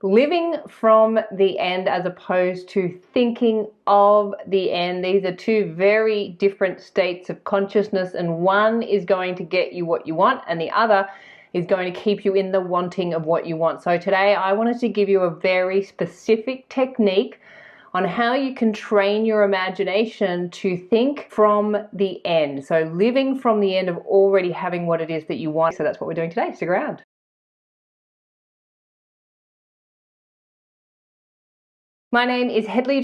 Living from the end as opposed to thinking of the end. These are two very different states of consciousness, and one is going to get you what you want and the other is going to keep you in the wanting of what you want. So today I wanted to give you a very specific technique on how you can train your imagination to think from the end. So living from the end of already having what it is that you want. So that's what we're doing today. Stick around. My name is Hedley.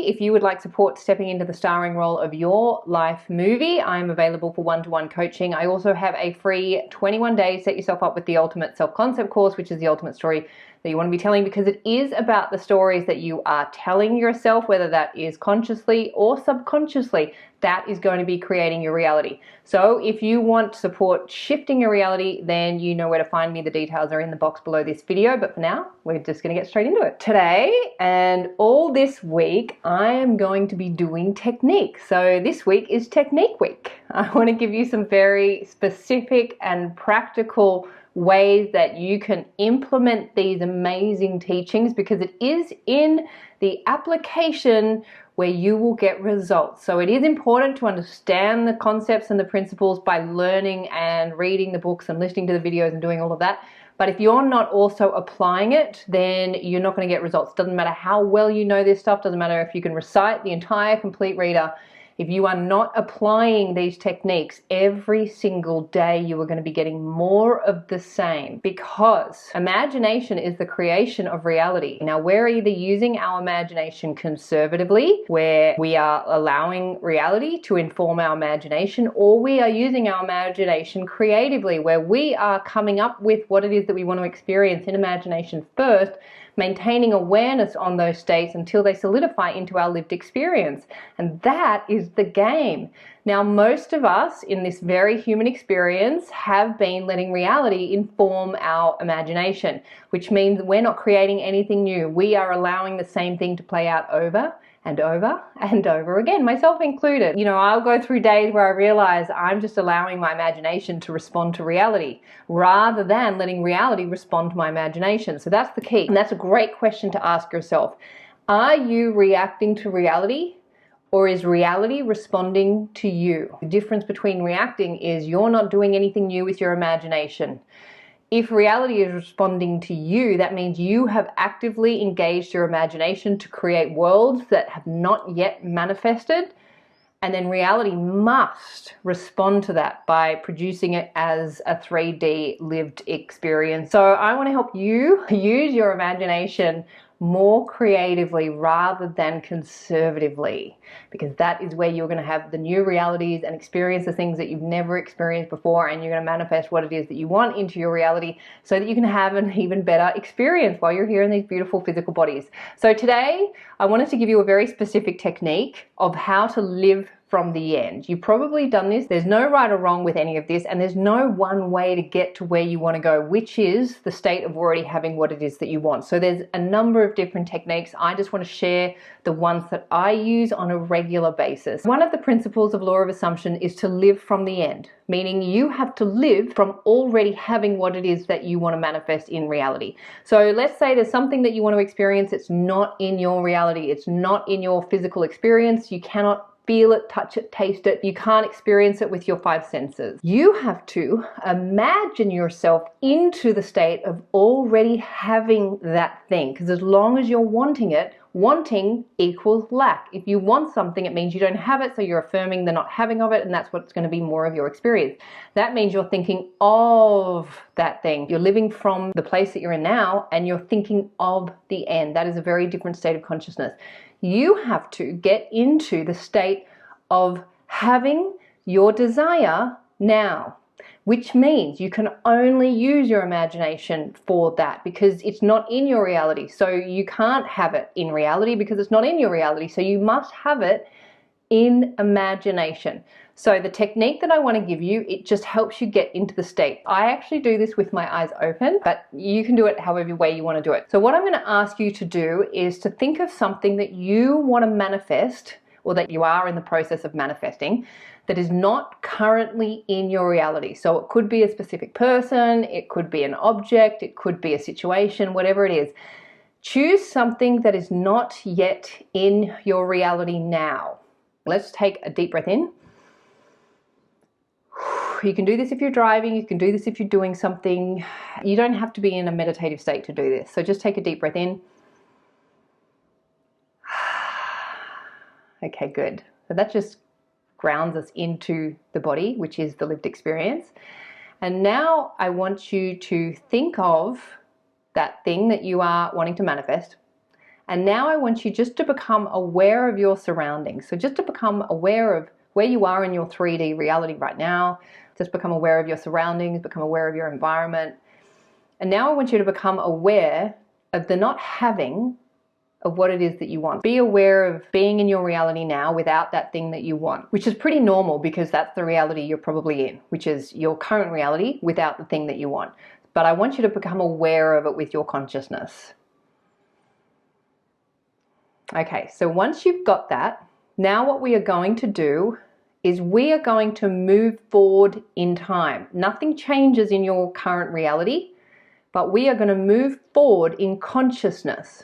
If you would like support stepping into the starring role of your life movie, I'm available for one-to-one coaching. I also have a free 21 days Set Yourself Up with the Ultimate Self-Concept course, which is the ultimate story that you want to be telling, because it is about the stories that you are telling yourself, whether that is consciously or subconsciously. That is going to be creating your reality. So if you want support shifting your reality, then you know where to find me. The details are in the box below this video, but for now, we're just going to get straight into it. Today and all this week, I am going to be doing technique. So this week is technique week. I want to give you some very specific and practical ways that you can implement these amazing teachings, because it is in the application where you will get results. So it is important to understand the concepts and the principles by learning and reading the books and listening to the videos and doing all of that. But if you're not also applying it, then you're not going to get results. Doesn't matter how well you know this stuff, doesn't matter if you can recite the entire complete reader. If you are not applying these techniques every single day, you are going to be getting more of the same, because imagination is the creation of reality. Now, we're either using our imagination conservatively, where we are allowing reality to inform our imagination, or we are using our imagination creatively, where we are coming up with what it is that we want to experience in imagination first, maintaining awareness on those states until they solidify into our lived experience. And that is the game. Now, most of us in this very human experience have been letting reality inform our imagination, which means we're not creating anything new. We are allowing the same thing to play out over and over and over again, myself included. You know, I'll go through days where I realize I'm just allowing my imagination to respond to reality rather than letting reality respond to my imagination. So that's the key. And that's a great question to ask yourself. Are you reacting to reality, or is reality responding to you? The difference between reacting is you're not doing anything new with your imagination. If reality is responding to you, that means you have actively engaged your imagination to create worlds that have not yet manifested, and then reality must respond to that by producing it as a 3D lived experience. So I want to help you use your imagination more creatively rather than conservatively, because that is where you're going to have the new realities and experience the things that you've never experienced before, and you're going to manifest what it is that you want into your reality so that you can have an even better experience while you're here in these beautiful physical bodies. So today I wanted to give you a very specific technique of how to live from the end. You've probably done this. There's no right or wrong with any of this, and there's no one way to get to where you want to go, which is the state of already having what it is that you want. So there's a number of different techniques. I just want to share the ones that I use on a regular basis. One of the principles of law of assumption is to live from the end, meaning you have to live from already having what it is that you want to manifest in reality. So let's say there's something that you want to experience. It's not in your reality. It's not in your physical experience. You cannot feel it, touch it, taste it. You can't experience it with your five senses. You have to imagine yourself into the state of already having that thing, because as long as you're wanting it, wanting equals lack. If you want something, it means you don't have it, so you're affirming the not having of it, and that's what's going to be more of your experience. That means you're thinking of that thing. You're living from the place that you're in now, and you're thinking of the end. That is a very different state of consciousness. You have to get into the state of having your desire now, which means you can only use your imagination for that, because it's not in your reality. So you can't have it in reality because it's not in your reality. So you must have it in imagination. So the technique that I want to give you, it just helps you get into the state. I actually do this with my eyes open, but you can do it however way you want to do it. So what I'm going to ask you to do is to think of something that you want to manifest, or that you are in the process of manifesting, that is not currently in your reality. So it could be a specific person, it could be an object, it could be a situation, whatever it is. Choose something that is not yet in your reality now. Let's take a deep breath in. You can do this if you're driving, you can do this if you're doing something. You don't have to be in a meditative state to do this. So just take a deep breath in. Okay, good. So that just grounds us into the body, which is the lived experience. And now I want you to think of that thing that you are wanting to manifest. And now I want you just to become aware of your surroundings. So just to become aware of where you are in your 3D reality right now. Just become aware of your surroundings, become aware of your environment. And now I want you to become aware of the not having of what it is that you want. Be aware of being in your reality now without that thing that you want, which is pretty normal because that's the reality you're probably in, which is your current reality without the thing that you want. But I want you to become aware of it with your consciousness. Okay, so once you've got that, now what we are going to do is we are going to move forward in time. Nothing changes in your current reality, but we are going to move forward in consciousness.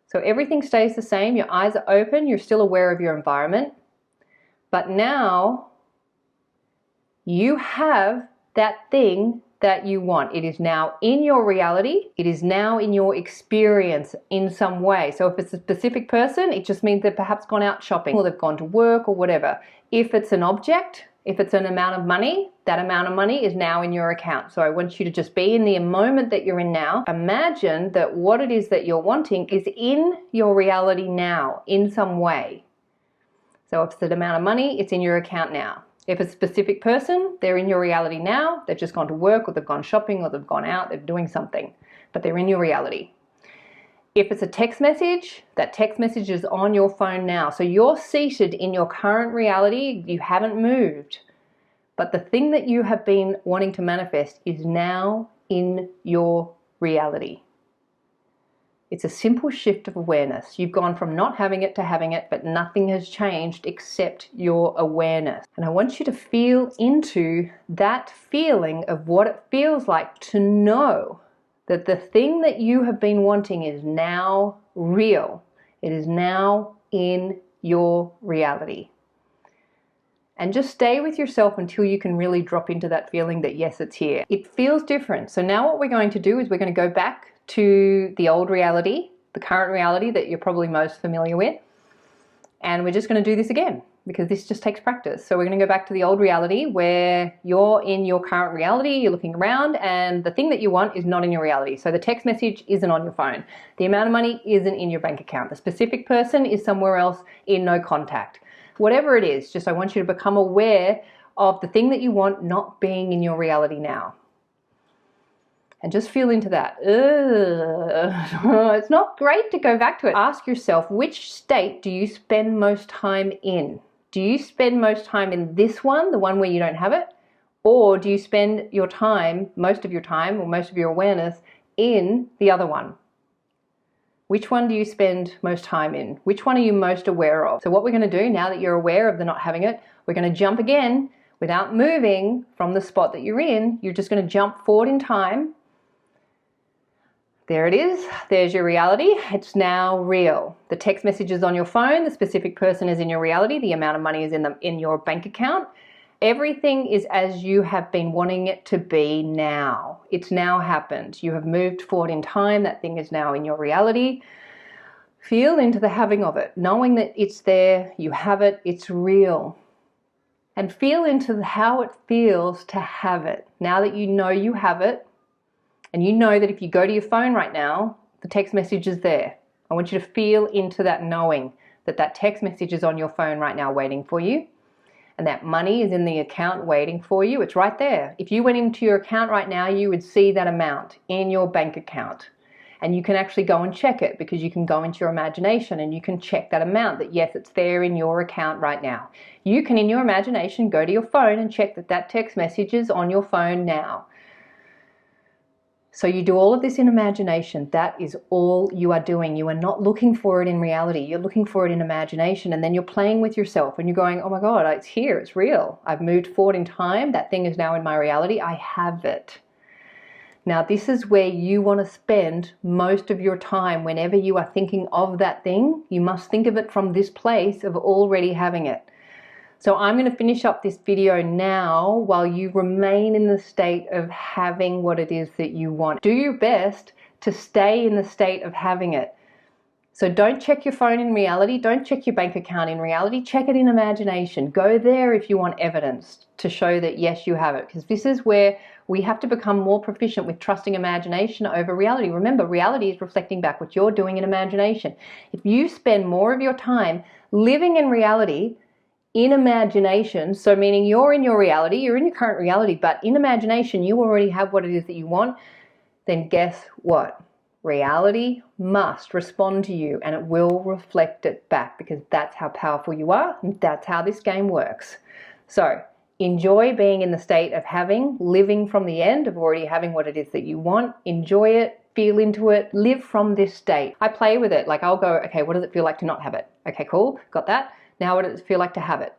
So everything stays the same, your eyes are open, you're still aware of your environment, but now you have that thing that you want. It is now in your reality, it is now in your experience in some way. So if it's a specific person, it just means they've perhaps gone out shopping or they've gone to work or whatever. If it's an object, if it's an amount of money, that amount of money is now in your account. So I want you to just be in the moment that you're in now. Imagine that what it is that you're wanting is in your reality now in some way. So if it's an amount of money, it's in your account now. If it's a specific person, they're in your reality now. They've just gone to work or they've gone shopping or they've gone out, they're doing something, but they're in your reality. If it's a text message, that text message is on your phone now. So you're seated in your current reality, you haven't moved. But the thing that you have been wanting to manifest is now in your reality. It's a simple shift of awareness. You've gone from not having it to having it, but nothing has changed except your awareness. And I want you to feel into that feeling of what it feels like to know that the thing that you have been wanting is now real. It is now in your reality. And just stay with yourself until you can really drop into that feeling that yes, it's here. It feels different. So now what we're going to do is we're going to go back to the old reality, the current reality that you're probably most familiar with. And we're just going to do this again because this just takes practice. So we're going to go back to the old reality where you're in your current reality, you're looking around and the thing that you want is not in your reality. So the text message isn't on your phone. The amount of money isn't in your bank account. The specific person is somewhere else in no contact. Whatever it is, just I want you to become aware of the thing that you want not being in your reality now. And just feel into that. It's not great to go back to it. Ask yourself, which state do you spend most time in? Do you spend most time in this one, the one where you don't have it? Or do you spend your time, most of your time, or most of your awareness in the other one? Which one do you spend most time in? Which one are you most aware of? So what we're going to do now that you're aware of the not having it, we're going to jump again without moving from the spot that you're in. You're just going to jump forward in time. There it is. There's your reality. It's now real. The text message is on your phone. The specific person is in your reality. The amount of money is in your bank account. Everything is as you have been wanting it to be now. It's now happened. You have moved forward in time. That thing is now in your reality. Feel into the having of it, knowing that it's there, you have it, it's real. And feel into how it feels to have it. Now that you know you have it, and you know that if you go to your phone right now, the text message is there. I want you to feel into that knowing that that text message is on your phone right now waiting for you. And that money is in the account waiting for you. It's right there. If you went into your account right now, you would see that amount in your bank account. And you can actually go and check it because you can go into your imagination and you can check that amount that yes, it's there in your account right now. You can in your imagination go to your phone and check that that text message is on your phone now. So you do all of this in imagination. That is all you are doing. You are not looking for it in reality. You're looking for it in imagination, and then you're playing with yourself and you're going, oh my God, it's here, it's real. I've moved forward in time. That thing is now in my reality. I have it. Now, this is where you want to spend most of your time whenever you are thinking of that thing. You must think of it from this place of already having it. So I'm going to finish up this video now while you remain in the state of having what it is that you want. Do your best to stay in the state of having it. So don't check your phone in reality. Don't check your bank account in reality. Check it in imagination. Go there if you want evidence to show that yes, you have it. Because this is where we have to become more proficient with trusting imagination over reality. Remember, reality is reflecting back what you're doing in imagination. If you spend more of your time living in reality, in imagination, so meaning you're in your reality, you're in your current reality, but in imagination you already have what it is that you want, then guess what? Reality must respond to you and it will reflect it back, because that's how powerful you are and that's how this game works. So enjoy being in the state of having, living from the end of already having what it is that you want. Enjoy it, feel into it, live from this state. I play with it. Like I'll go, okay, what does it feel like to not have it? Okay, cool, got that. Now what does it feel like to have it?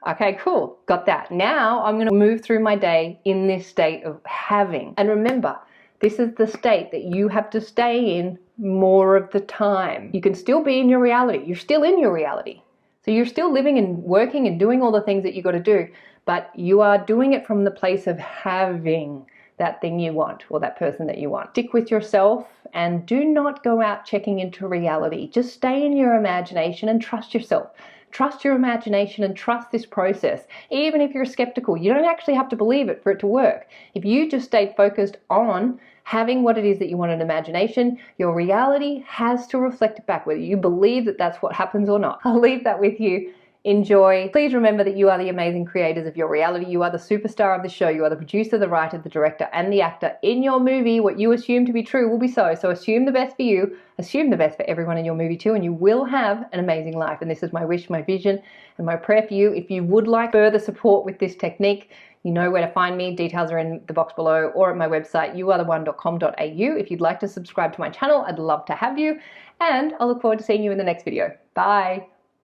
Okay, cool, got that. Now I'm going to move through my day in this state of having. And remember, this is the state that you have to stay in more of the time. You can still be in your reality. You're still in your reality. So you're still living and working and doing all the things that you got to do, but you are doing it from the place of having that thing you want or that person that you want. Stick with yourself and do not go out checking into reality. Just stay in your imagination and trust yourself. Trust your imagination and trust this process. Even if you're skeptical, you don't actually have to believe it for it to work. If you just stay focused on having what it is that you want in imagination, your reality has to reflect it back, whether you believe that that's what happens or not. I'll leave that with you. Enjoy. Please remember that you are the amazing creators of your reality. You are the superstar of the show. You are the producer, the writer, the director, and the actor. In your movie, what you assume to be true will be so. So assume the best for you. Assume the best for everyone in your movie too, and you will have an amazing life. And this is my wish, my vision, and my prayer for you. If you would like further support with this technique, you know where to find me. Details are in the box below or at my website, youaretheone.com.au. If you'd like to subscribe to my channel, I'd love to have you. And I look forward to seeing you in the next video. Bye.